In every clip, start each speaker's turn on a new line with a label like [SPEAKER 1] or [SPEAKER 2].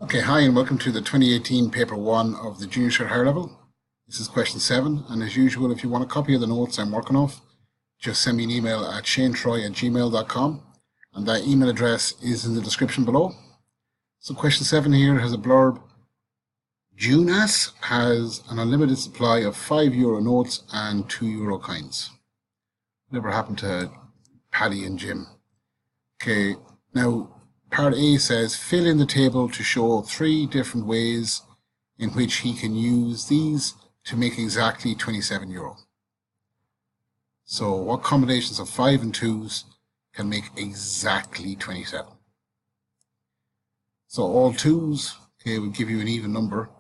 [SPEAKER 1] Okay, hi and welcome to the 2018 paper 1 of the Junior Cert Higher Level. This is question 7, and as usual, if you want a copy of the notes I'm working off, just send me an email at shanetroy@gmail.com, and that email address is in the description below. So question 7 here has a blurb. Junas has an unlimited supply of €5 notes and €2 coins. Whatever happened to Paddy and Jim? Okay, now part A says fill in the table to show 3 different ways in which he can use these to make exactly €27. So what combinations of 5 and 2s can make exactly 27? So all 2s, okay, would give you an even number.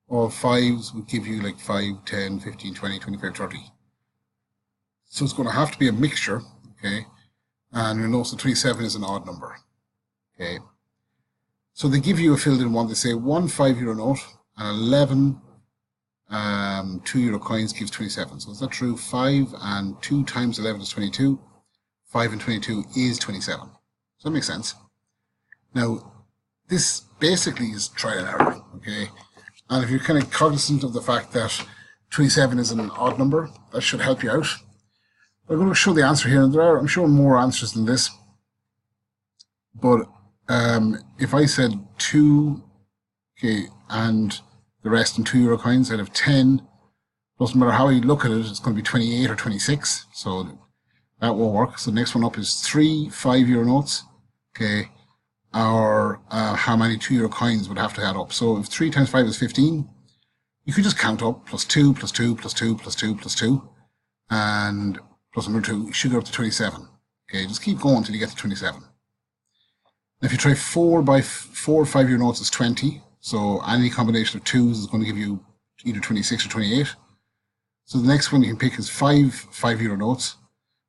[SPEAKER 1] All 5s would give you like 5, 10, 15, 20, 25, 30. So it's going to have to be a mixture, okay? And you'll notice the 27 is an odd number. Okay, so they give you a filled-in one. They say one €5 note and 11 €2 coins gives 27. So is that true? 5 and 2 times 11 is 22. 5 and 22 is 27. So that makes sense. Now, this basically is trial and error. Okay, and if you're kind of cognizant of the fact that 27 is an odd number, that should help you out. But I'm going to show the answer here, and there are, I'm sure, more answers than this. But if I said 2, okay, and the rest in €2 coins, I'd have 10. Doesn't matter how you look at it, it's going to be 28 or 26. So that won't work. So the next one up is 3 €5 notes, okay, or how many €2 coins would have to add up. So if 3 times 5 is 15, you could just count up plus 2, plus 2, plus 2, plus 2, plus 2, and plus another 2. You should go up to 27. Okay, just keep going until you get to 27. If you try 4 by 4 €5 notes is 20, so any combination of 2s is going to give you either 26 or 28. So the next one you can pick is 5 €5 notes,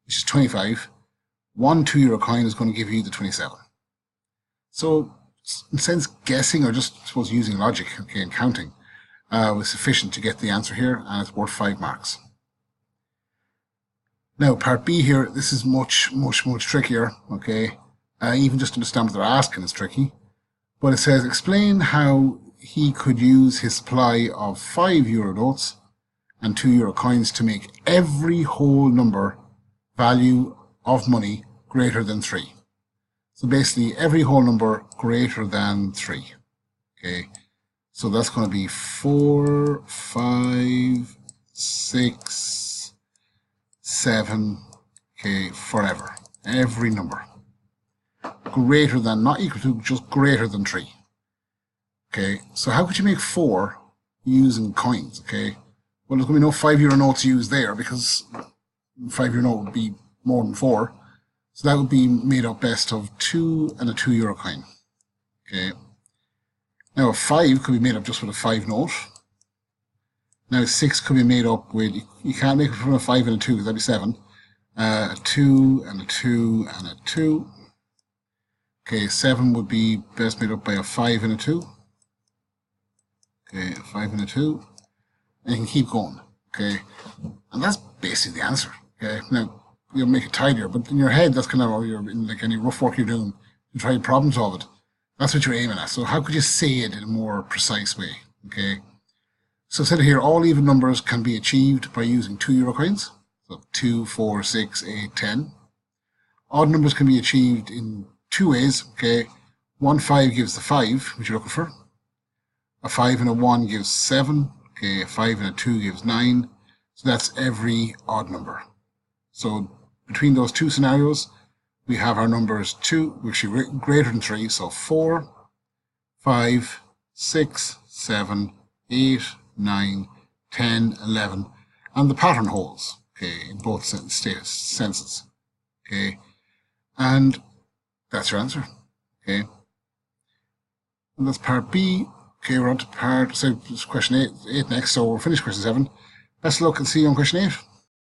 [SPEAKER 1] which is 25. One €2 coin is going to give you the 27. So in a sense, guessing or just, I suppose, using logic, okay, and counting was sufficient to get the answer here, and it's worth 5 marks. Now, part B here, this is much trickier, okay. Even just to understand what they're asking is tricky. But it says, explain how he could use his supply of €5 notes and €2 coins to make every whole number value of money greater than 3. So basically, every whole number greater than 3. Okay, so that's going to be 4, 5, 6, 7, okay, forever. Every number greater than, not equal to, just greater than 3. Okay, so how could you make 4 using coins? Okay, well, there's going to be no €5 notes used there because €5 note would be more than 4. So that would be made up best of 2 and a €2 coin. Okay, now a 5 could be made up just with a 5 note. Now 6 could be made up with, you can't make it from a 5 and a 2 because that'd be 7. A 2 and a 2 and a 2. Okay, 7 would be best made up by a 5 and a 2. Okay, a 5 and a 2. And you can keep going. Okay, and that's basically the answer. Okay, now you'll make it tidier, but in your head, that's kind of all you're in, like any rough work you're doing. You try to problem solve it. That's what you're aiming at. So how could you say it in a more precise way? Okay, so said here, all even numbers can be achieved by using €2 coins. So 2, 4, 6, 8, 10. Odd numbers can be achieved in 2 ways, okay. 1 5 gives the 5, which you're looking for. A 5 and a 1 gives 7. Okay, a 5 and a 2 gives 9. So that's every odd number. So between those 2 scenarios, we have our numbers 2, which are greater than 3. So 4, 5, 6, 7, 8, 9, 10, 11. And the pattern holds, okay, in both senses. Okay, and that's your answer. Okay, and that's part B. Okay, we're on to question 8 next, so we'll finish question 7. Best of luck and see you on question 8.